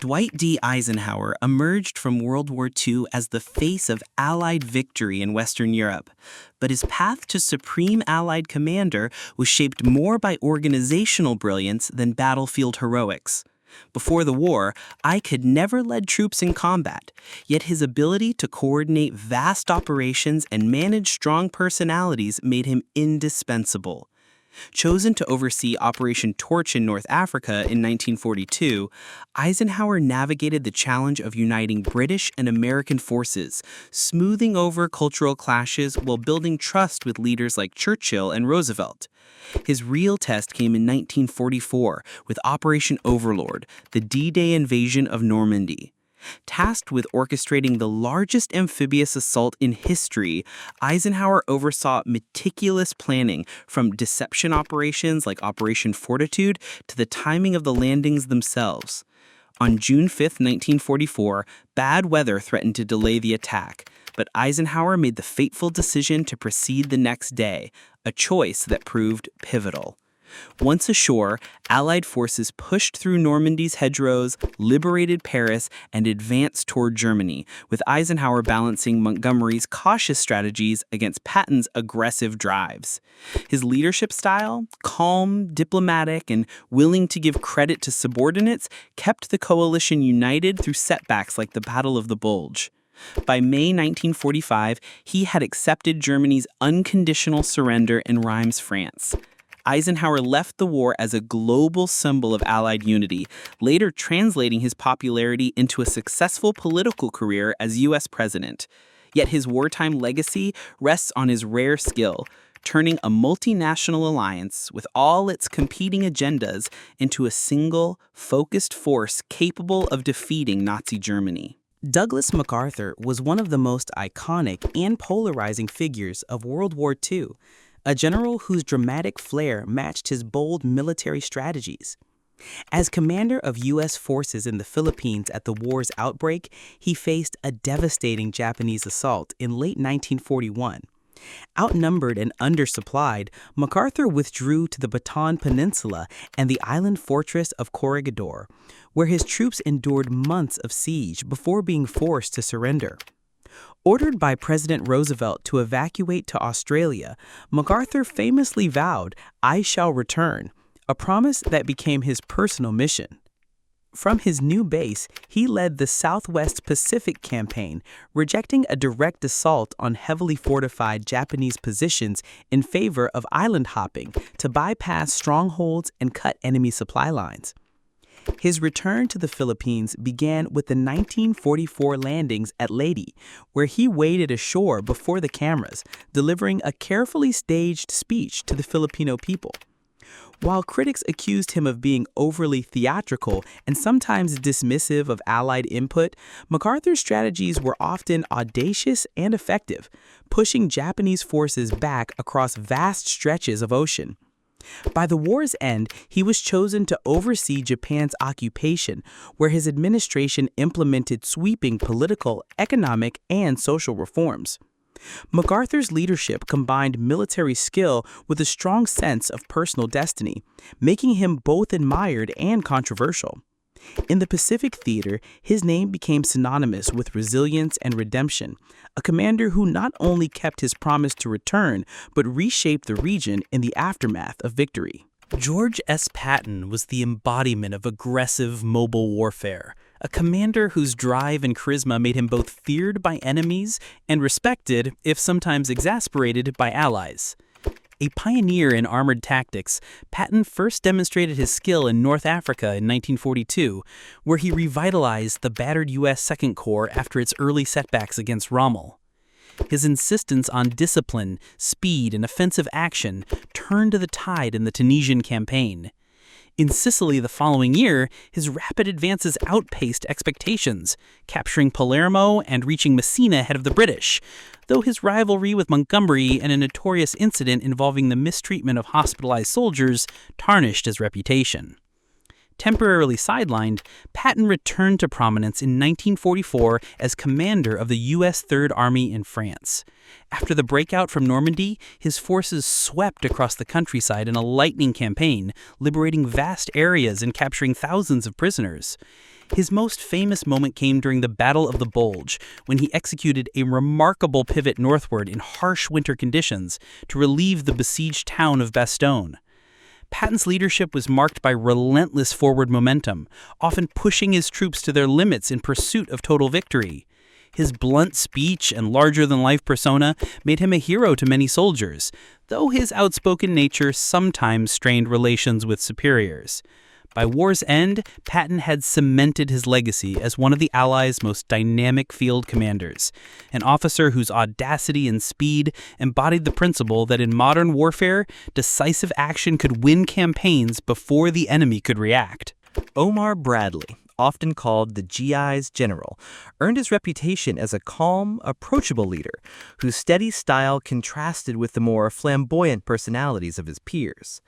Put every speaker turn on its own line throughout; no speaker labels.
Dwight D. Eisenhower emerged from World War II as the face of Allied victory in Western Europe, but his path to supreme Allied commander was shaped more by organizational brilliance than battlefield heroics. Before the war, Ike had never led troops in combat, yet his ability to coordinate vast operations and manage strong personalities made him indispensable. Chosen to oversee Operation Torch in North Africa in 1942, Eisenhower navigated the challenge of uniting British and American forces, smoothing over cultural clashes while building trust with leaders like Churchill and Roosevelt. His real test came in 1944 with Operation Overlord, the D-Day invasion of Normandy. Tasked with orchestrating the largest amphibious assault in history, Eisenhower oversaw meticulous planning from deception operations like Operation Fortitude to the timing of the landings themselves. On June 5, 1944, bad weather threatened to delay the attack, but Eisenhower made the fateful decision to proceed the next day, a choice that proved pivotal. Once ashore, Allied forces pushed through Normandy's hedgerows, liberated Paris, and advanced toward Germany, with Eisenhower balancing Montgomery's cautious strategies against Patton's aggressive drives. His leadership style, calm, diplomatic, and willing to give credit to subordinates, kept the coalition united through setbacks like the Battle of the Bulge. By May 1945, he had accepted Germany's unconditional surrender in Reims, France. Eisenhower left the war as a global symbol of Allied unity, later translating his popularity into a successful political career as U.S. president. Yet his wartime legacy rests on his rare skill, turning a multinational alliance with all its competing agendas into a single, focused force capable of defeating Nazi Germany.
Douglas MacArthur was one of the most iconic and polarizing figures of World War II, a general whose dramatic flair matched his bold military strategies. As commander of U.S. forces in the Philippines at the war's outbreak, he faced a devastating Japanese assault in late 1941. Outnumbered and undersupplied, MacArthur withdrew to the Bataan Peninsula and the island fortress of Corregidor, where his troops endured months of siege before being forced to surrender. Ordered by President Roosevelt to evacuate to Australia, MacArthur famously vowed, "I shall return," a promise that became his personal mission. From his new base, he led the Southwest Pacific Campaign, rejecting a direct assault on heavily fortified Japanese positions in favor of island hopping to bypass strongholds and cut enemy supply lines. His return to the Philippines began with the 1944 landings at Leyte, where he waded ashore before the cameras, delivering a carefully staged speech to the Filipino people. While critics accused him of being overly theatrical and sometimes dismissive of Allied input, MacArthur's strategies were often audacious and effective, pushing Japanese forces back across vast stretches of ocean. By the war's end, he was chosen to oversee Japan's occupation, where his administration implemented sweeping political, economic, and social reforms. MacArthur's leadership combined military skill with a strong sense of personal destiny, making him both admired and controversial. In the Pacific Theater, his name became synonymous with resilience and redemption, a commander who not only kept his promise to return, but reshaped the region in the aftermath of victory.
George S. Patton was the embodiment of aggressive mobile warfare, a commander whose drive and charisma made him both feared by enemies and respected, if sometimes exasperated, by allies. A pioneer in armored tactics, Patton first demonstrated his skill in North Africa in 1942, where he revitalized the battered U.S. Second Corps after its early setbacks against Rommel. His insistence on discipline, speed, and offensive action turned the tide in the Tunisian campaign. In Sicily the following year, his rapid advances outpaced expectations, capturing Palermo and reaching Messina ahead of the British, though his rivalry with Montgomery and a notorious incident involving the mistreatment of hospitalized soldiers tarnished his reputation. Temporarily sidelined, Patton returned to prominence in 1944 as commander of the U.S. Third Army in France. After the breakout from Normandy, his forces swept across the countryside in a lightning campaign, liberating vast areas and capturing thousands of prisoners.
His most famous moment came during the Battle of the Bulge, when he executed a remarkable pivot northward in harsh winter conditions to relieve the besieged town of Bastogne. Patton's leadership was marked by relentless forward momentum, often pushing his troops to their limits in pursuit of total victory. His blunt speech and larger-than-life persona made him a hero to many soldiers, though his outspoken nature sometimes strained relations with superiors. By war's end, Patton had cemented his legacy as one of the Allies' most dynamic field commanders, an officer whose audacity and speed embodied the principle that in modern warfare, decisive action could win campaigns before the enemy could react.
Omar Bradley, often called the GI's general, earned his reputation as a calm, approachable leader whose steady style contrasted with the more flamboyant personalities of his peers.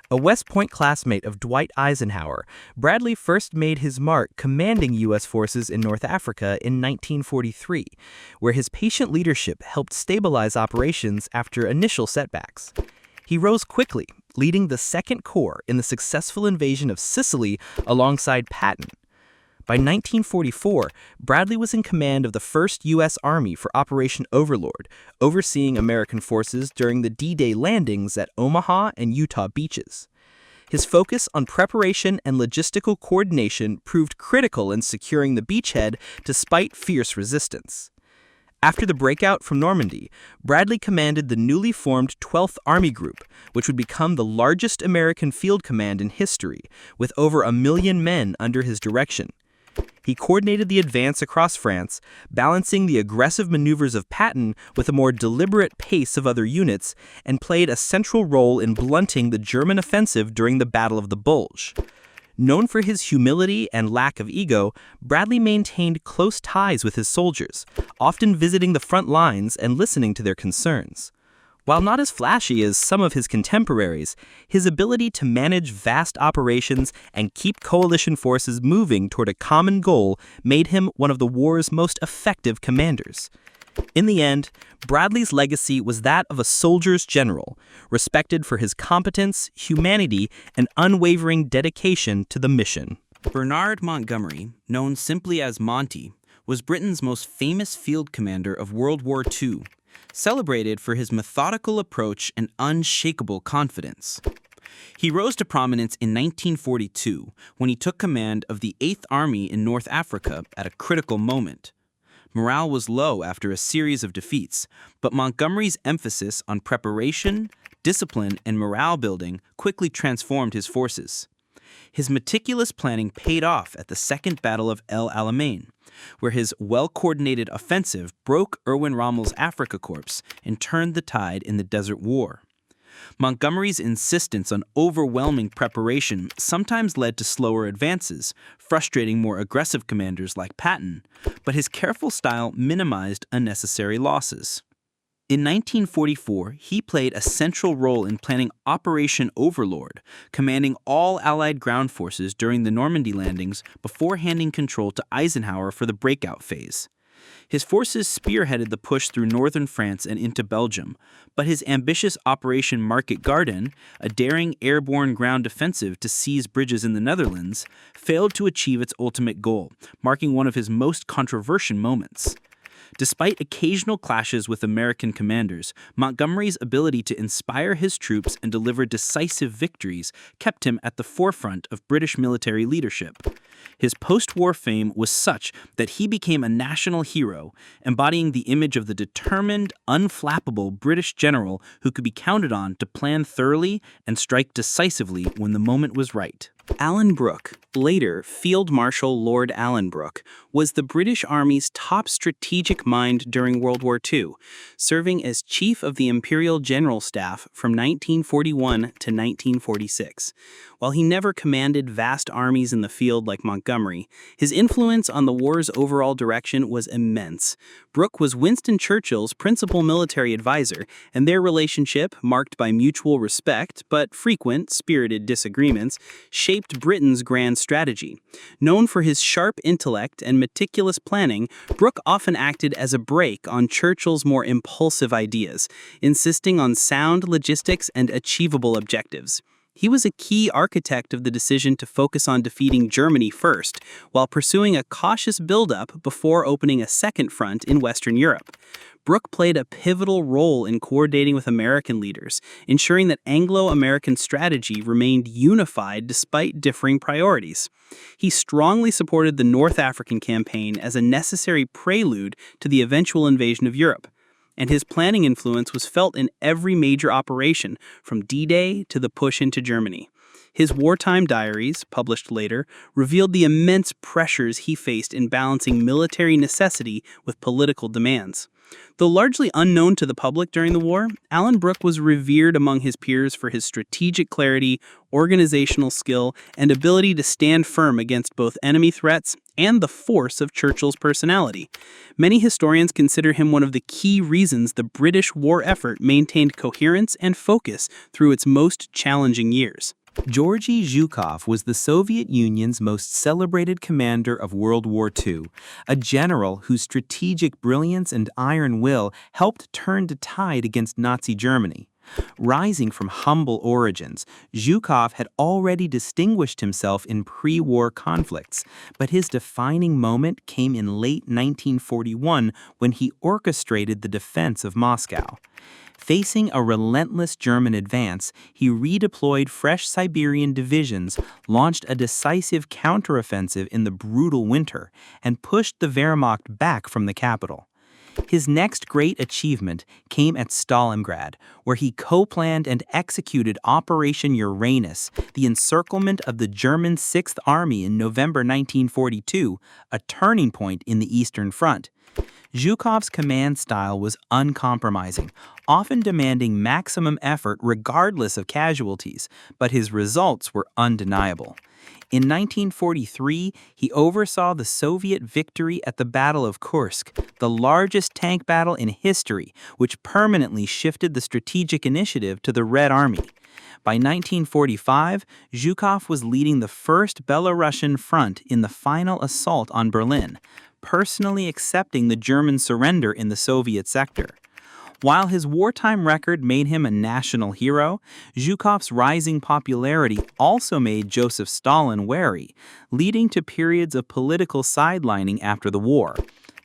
A West Point classmate of Dwight Eisenhower, Bradley first made his mark commanding U.S. forces in North Africa in 1943, where his patient leadership helped stabilize operations after initial setbacks. He rose quickly, leading the Second Corps in the successful invasion of Sicily alongside Patton. By 1944, Bradley was in command of the 1st U.S. Army for Operation Overlord, overseeing American forces during the D-Day landings at Omaha and Utah beaches. His focus on preparation and logistical coordination proved critical in securing the beachhead despite fierce resistance. After the breakout from Normandy, Bradley commanded the newly formed 12th Army Group, which would become the largest American field command in history, with over 1 million men under his direction. He coordinated the advance across France, balancing the aggressive maneuvers of Patton with a more deliberate pace of other units, and played a central role in blunting the German offensive during the Battle of the Bulge. Known for his humility and lack of ego, Bradley maintained close ties with his soldiers, often visiting the front lines and listening to their concerns. While not as flashy as some of his contemporaries, his ability to manage vast operations and keep coalition forces moving toward a common goal made him one of the war's most effective commanders. In the end, Bradley's legacy was that of a soldier's general, respected for his competence, humanity, and unwavering dedication to the mission.
Bernard Montgomery, known simply as Monty, was Britain's most famous field commander of World War II, celebrated for his methodical approach and unshakable confidence. He rose to prominence in 1942 when he took command of the 8th Army in North Africa at a critical moment. Morale was low after a series of defeats, but Montgomery's emphasis on preparation, discipline, and morale building quickly transformed his forces. His meticulous planning paid off at the Second Battle of El Alamein, where his well-coordinated offensive broke Erwin Rommel's Afrika Korps and turned the tide in the Desert War. Montgomery's insistence on overwhelming preparation sometimes led to slower advances, frustrating more aggressive commanders like Patton, but his careful style minimized unnecessary losses. In 1944, he played a central role in planning Operation Overlord, commanding all Allied ground forces during the Normandy landings before handing control to Eisenhower for the breakout phase. His forces spearheaded the push through northern France and into Belgium, but his ambitious Operation Market Garden, a daring airborne ground offensive to seize bridges in the Netherlands, failed to achieve its ultimate goal, marking one of his most controversial moments. Despite occasional clashes with American commanders, Montgomery's ability to inspire his troops and deliver decisive victories kept him at the forefront of British military leadership. His post-war fame was such that he became a national hero, embodying the image of the determined, unflappable British general who could be counted on to plan thoroughly and strike decisively when the moment was right.
Alan Brooke, later Field Marshal Lord Alan Brooke, was the British Army's top strategic mind during World War II, serving as Chief of the Imperial General Staff from 1941 to 1946. While he never commanded vast armies in the field like Montgomery, his influence on the war's overall direction was immense. Brooke was Winston Churchill's principal military advisor, and their relationship, marked by mutual respect but frequent, spirited disagreements, shaped Britain's grand strategy. Known for his sharp intellect and meticulous planning, Brooke often acted as a brake on Churchill's more impulsive ideas, insisting on sound logistics and achievable objectives. He was a key architect of the decision to focus on defeating Germany first, while pursuing a cautious buildup before opening a second front in Western Europe. Brooke played a pivotal role in coordinating with American leaders, ensuring that Anglo-American strategy remained unified despite differing priorities. He strongly supported the North African campaign as a necessary prelude to the eventual invasion of Europe, and his planning influence was felt in every major operation, from D-Day to the push into Germany. His wartime diaries, published later, revealed the immense pressures he faced in balancing military necessity with political demands. Though largely unknown to the public during the war, Alan Brooke was revered among his peers for his strategic clarity, organizational skill, and ability to stand firm against both enemy threats and the force of Churchill's personality. Many historians consider him one of the key reasons the British war effort maintained coherence and focus through its most challenging years.
Georgy Zhukov was the Soviet Union's most celebrated commander of World War II, a general whose strategic brilliance and iron will helped turn the tide against Nazi Germany. Rising from humble origins, Zhukov had already distinguished himself in pre-war conflicts, but his defining moment came in late 1941 when he orchestrated the defense of Moscow. Facing a relentless German advance, he redeployed fresh Siberian divisions, launched a decisive counteroffensive in the brutal winter, and pushed the Wehrmacht back from the capital. His next great achievement came at Stalingrad, where he co-planned and executed Operation Uranus, the encirclement of the German Sixth Army in November 1942, a turning point in the Eastern Front. Zhukov's command style was uncompromising, often demanding maximum effort regardless of casualties, but his results were undeniable. In 1943, he oversaw the Soviet victory at the Battle of Kursk, the largest tank battle in history, which permanently shifted the strategic initiative to the Red Army. By 1945, Zhukov was leading the First Belarusian Front in the final assault on Berlin, personally accepting the German surrender in the Soviet sector. While his wartime record made him a national hero, Zhukov's rising popularity also made Joseph Stalin wary, leading to periods of political sidelining after the war.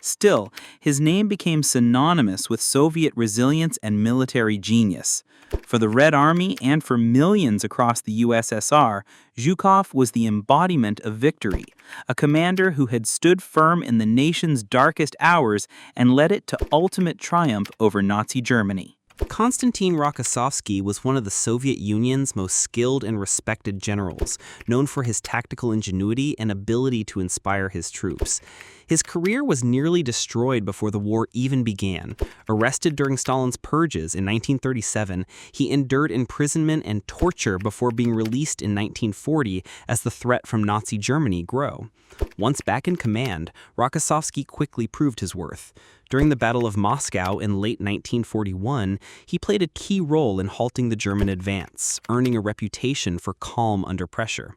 Still, his name became synonymous with Soviet resilience and military genius. For the Red Army and for millions across the USSR, Zhukov was the embodiment of victory, a commander who had stood firm in the nation's darkest hours and led it to ultimate triumph over Nazi Germany.
Konstantin Rokossovsky was one of the Soviet Union's most skilled and respected generals, known for his tactical ingenuity and ability to inspire his troops. His career was nearly destroyed before the war even began. Arrested during Stalin's purges in 1937, he endured imprisonment and torture before being released in 1940 as the threat from Nazi Germany grew. Once back in command, Rokossovsky quickly proved his worth. During the Battle of Moscow in late 1941, he played a key role in halting the German advance, earning a reputation for calm under pressure.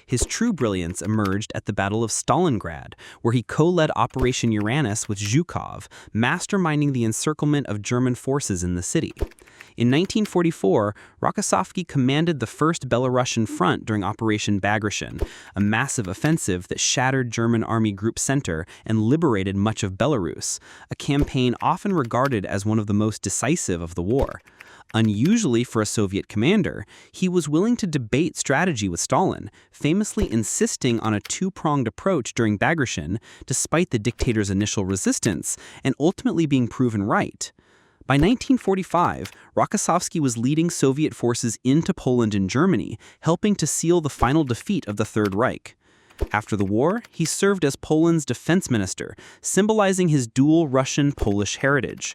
His true brilliance emerged at the Battle of Stalingrad, where he co-led Operation Uranus with Zhukov, masterminding the encirclement of German forces in the city. In 1944, Rokossovsky commanded the First Belarusian Front during Operation Bagration, a massive offensive that shattered German Army Group Center and liberated much of Belarus, a campaign often regarded as one of the most decisive of the war. Unusually for a Soviet commander, he was willing to debate strategy with Stalin, famously insisting on a two-pronged approach during Bagration, despite the dictator's initial resistance, and ultimately being proven right. By 1945, Rokossovsky was leading Soviet forces into Poland and Germany, helping to seal the final defeat of the Third Reich. After the war, he served as Poland's defense minister, symbolizing his dual Russian-Polish heritage.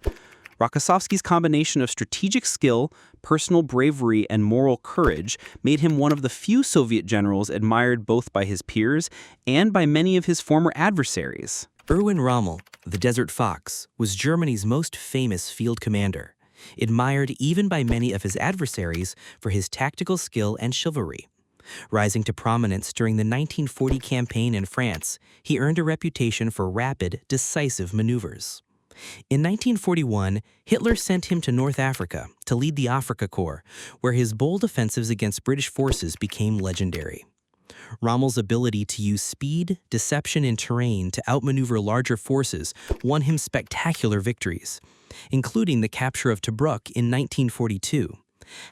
Rokossovsky's combination of strategic skill, personal bravery, and moral courage made him one of the few Soviet generals admired both by his peers and by many of his former adversaries.
Erwin Rommel, the Desert Fox, was Germany's most famous field commander, admired even by many of his adversaries for his tactical skill and chivalry. Rising to prominence during the 1940 campaign in France, he earned a reputation for rapid, decisive maneuvers. In 1941, Hitler sent him to North Africa to lead the Afrika Korps, where his bold offensives against British forces became legendary. Rommel's ability to use speed, deception, and terrain to outmaneuver larger forces won him spectacular victories, including the capture of Tobruk in 1942.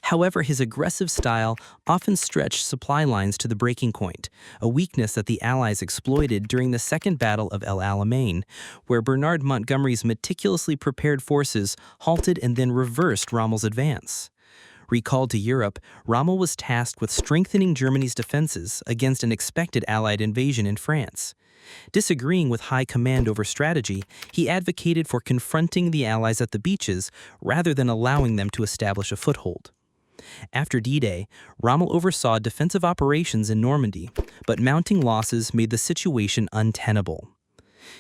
However, his aggressive style often stretched supply lines to the breaking point, a weakness that the Allies exploited during the Second Battle of El Alamein, where Bernard Montgomery's meticulously prepared forces halted and then reversed Rommel's advance. Recalled to Europe, Rommel was tasked with strengthening Germany's defenses against an expected Allied invasion in France. Disagreeing with high command over strategy, he advocated for confronting the Allies at the beaches rather than allowing them to establish a foothold. After D-Day, Rommel oversaw defensive operations in Normandy, but mounting losses made the situation untenable.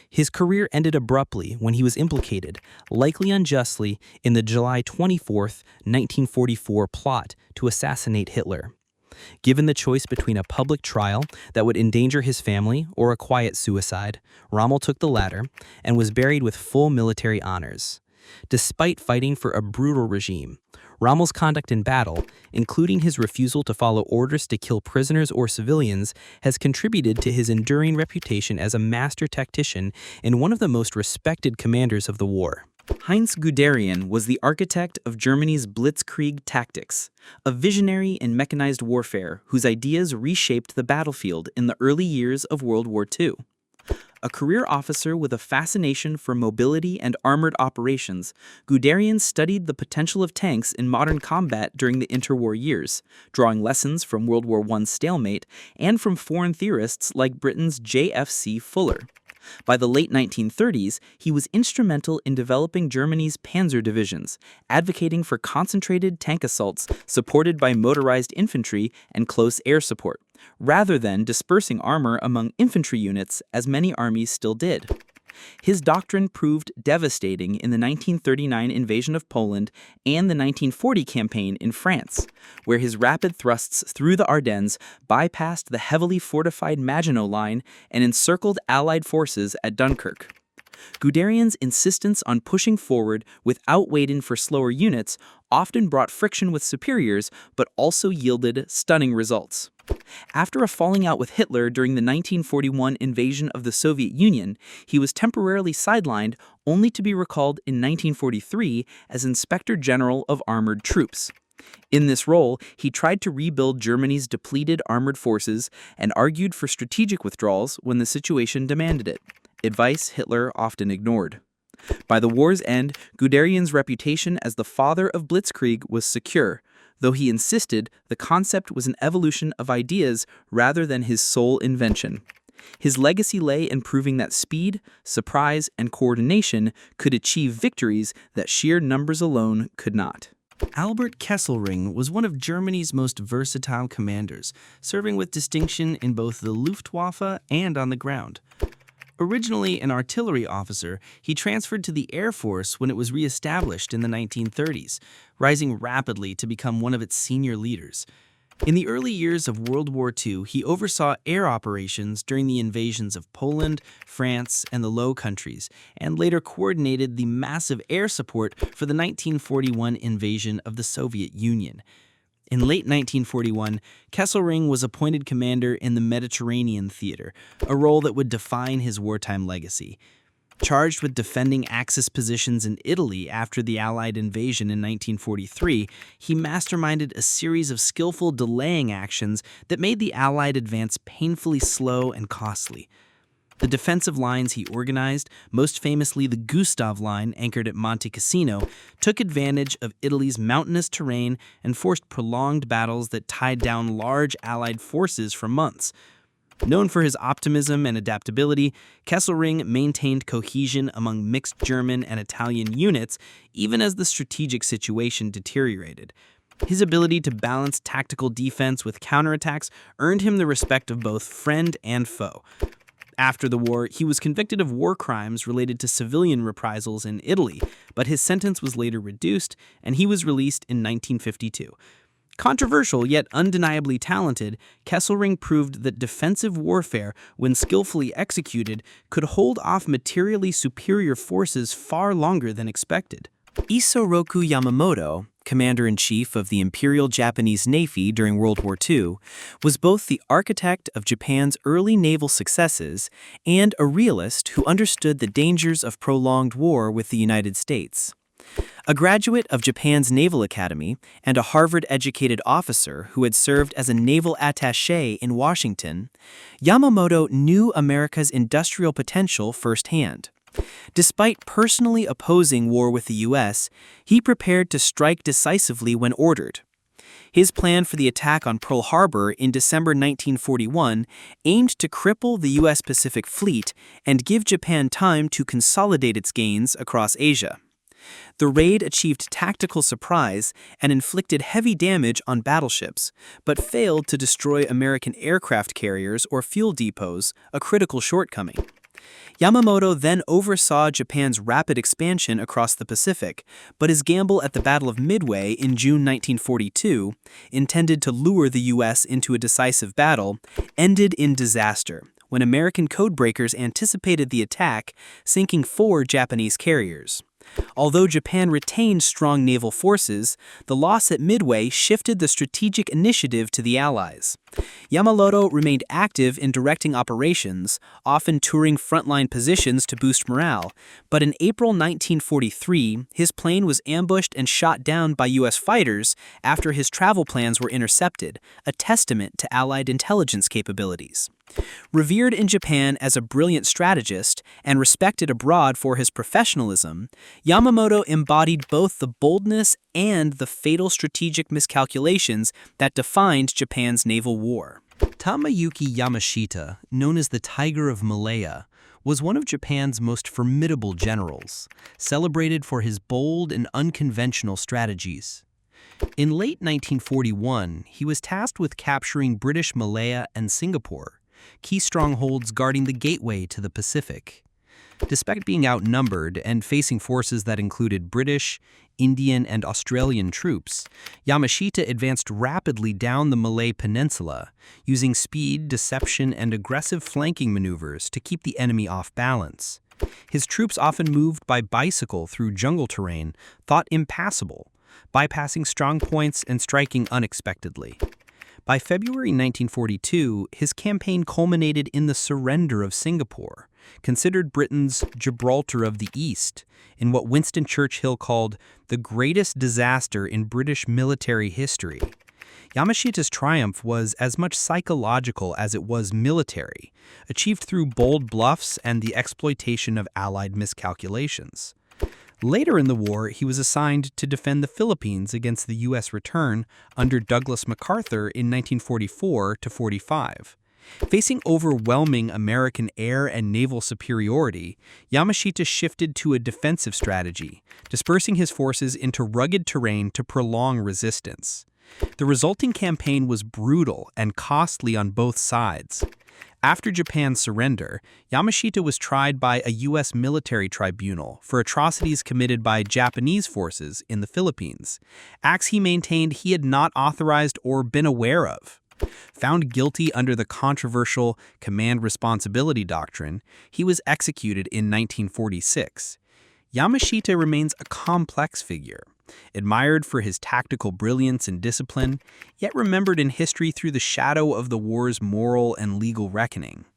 His career ended abruptly when he was implicated, likely unjustly, in the July 24, 1944 plot to assassinate Hitler. Given the choice between a public trial that would endanger his family or a quiet suicide, Rommel took the latter and was buried with full military honors. Despite fighting for a brutal regime, Rommel's conduct in battle, including his refusal to follow orders to kill prisoners or civilians, has contributed to his enduring reputation as a master tactician and one of the most respected commanders of the war.
Heinz Guderian was the architect of Germany's Blitzkrieg tactics, a visionary in mechanized warfare whose ideas reshaped the battlefield in the early years of World War II. A career officer with a fascination for mobility and armored operations, Guderian studied the potential of tanks in modern combat during the interwar years, drawing lessons from World War I's stalemate and from foreign theorists like Britain's J.F.C. Fuller. By the late 1930s, he was instrumental in developing Germany's panzer divisions, advocating for concentrated tank assaults supported by motorized infantry and close air support, rather than dispersing armor among infantry units as many armies still did. His doctrine proved devastating in the 1939 invasion of Poland and the 1940 campaign in France, where his rapid thrusts through the Ardennes bypassed the heavily fortified Maginot Line and encircled Allied forces at Dunkirk. Guderian's insistence on pushing forward without waiting for slower units often brought friction with superiors, but also yielded stunning results. After a falling out with Hitler during the 1941 invasion of the Soviet Union, he was temporarily sidelined, only to be recalled in 1943 as Inspector General of Armored Troops. In this role, he tried to rebuild Germany's depleted armored forces and argued for strategic withdrawals when the situation demanded it, advice Hitler often ignored. By the war's end, Guderian's reputation as the father of Blitzkrieg was secure, though he insisted the concept was an evolution of ideas rather than his sole invention. His legacy lay in proving that speed, surprise, and coordination could achieve victories that sheer numbers alone could not.
Albert Kesselring was one of Germany's most versatile commanders, serving with distinction in both the Luftwaffe and on the ground. Originally an artillery officer, he transferred to the Air Force when it was re-established in the 1930s, rising rapidly to become one of its senior leaders. In the early years of World War II, he oversaw air operations during the invasions of Poland, France, and the Low Countries, and later coordinated the massive air support for the 1941 invasion of the Soviet Union. In late 1941, Kesselring was appointed commander in the Mediterranean theater, a role that would define his wartime legacy. Charged with defending Axis positions in Italy after the Allied invasion in 1943, he masterminded a series of skillful delaying actions that made the Allied advance painfully slow and costly. The defensive lines he organized, most famously the Gustav Line anchored at Monte Cassino, took advantage of Italy's mountainous terrain and forced prolonged battles that tied down large Allied forces for months. Known for his optimism and adaptability, Kesselring maintained cohesion among mixed German and Italian units even as the strategic situation deteriorated. His ability to balance tactical defense with counterattacks earned him the respect of both friend and foe. After the war, he was convicted of war crimes related to civilian reprisals in Italy, but his sentence was later reduced, and he was released in 1952. Controversial yet undeniably talented, Kesselring proved that defensive warfare, when skillfully executed, could hold off materially superior forces far longer than expected.
Isoroku Yamamoto, Commander-in-Chief of the Imperial Japanese Navy during World War II, was both the architect of Japan's early naval successes and a realist who understood the dangers of prolonged war with the United States. A graduate of Japan's Naval Academy and a Harvard-educated officer who had served as a naval attaché in Washington, Yamamoto knew America's industrial potential firsthand. Despite personally opposing war with the U.S., he prepared to strike decisively when ordered. His plan for the attack on Pearl Harbor in December 1941 aimed to cripple the U.S. Pacific Fleet and give Japan time to consolidate its gains across Asia. The raid achieved tactical surprise and inflicted heavy damage on battleships, but failed to destroy American aircraft carriers or fuel depots, a critical shortcoming. Yamamoto then oversaw Japan's rapid expansion across the Pacific, but his gamble at the Battle of Midway in June 1942, intended to lure the U.S. into a decisive battle, ended in disaster when American codebreakers anticipated the attack, sinking 4 Japanese carriers. Although Japan retained strong naval forces, the loss at Midway shifted the strategic initiative to the Allies. Yamamoto remained active in directing operations, often touring frontline positions to boost morale, but in April 1943, his plane was ambushed and shot down by U.S. fighters after his travel plans were intercepted, a testament to Allied intelligence capabilities. Revered in Japan as a brilliant strategist and respected abroad for his professionalism, Yamamoto embodied both the boldness and the fatal strategic miscalculations that defined Japan's naval war.
Tomoyuki Yamashita, known as the Tiger of Malaya, was one of Japan's most formidable generals, celebrated for his bold and unconventional strategies. In late 1941, he was tasked with capturing British Malaya and Singapore, key strongholds guarding the gateway to the Pacific. Despite being outnumbered and facing forces that included British, Indian, and Australian troops, Yamashita advanced rapidly down the Malay Peninsula, using speed, deception, and aggressive flanking maneuvers to keep the enemy off balance. His troops often moved by bicycle through jungle terrain thought impassable, bypassing strong points and striking unexpectedly. By February 1942, his campaign culminated in the surrender of Singapore, considered Britain's Gibraltar of the East, in what Winston Churchill called the greatest disaster in British military history. Yamashita's triumph was as much psychological as it was military, achieved through bold bluffs and the exploitation of Allied miscalculations. Later in the war, he was assigned to defend the Philippines against the U.S. return under Douglas MacArthur in 1944-45. Facing overwhelming American air and naval superiority, Yamashita shifted to a defensive strategy, dispersing his forces into rugged terrain to prolong resistance. The resulting campaign was brutal and costly on both sides. After Japan's surrender, Yamashita was tried by a U.S. military tribunal for atrocities committed by Japanese forces in the Philippines, acts he maintained he had not authorized or been aware of. Found guilty under the controversial command responsibility doctrine, he was executed in 1946. Yamashita remains a complex figure, admired for his tactical brilliance and discipline, yet remembered in history through the shadow of the war's moral and legal reckoning.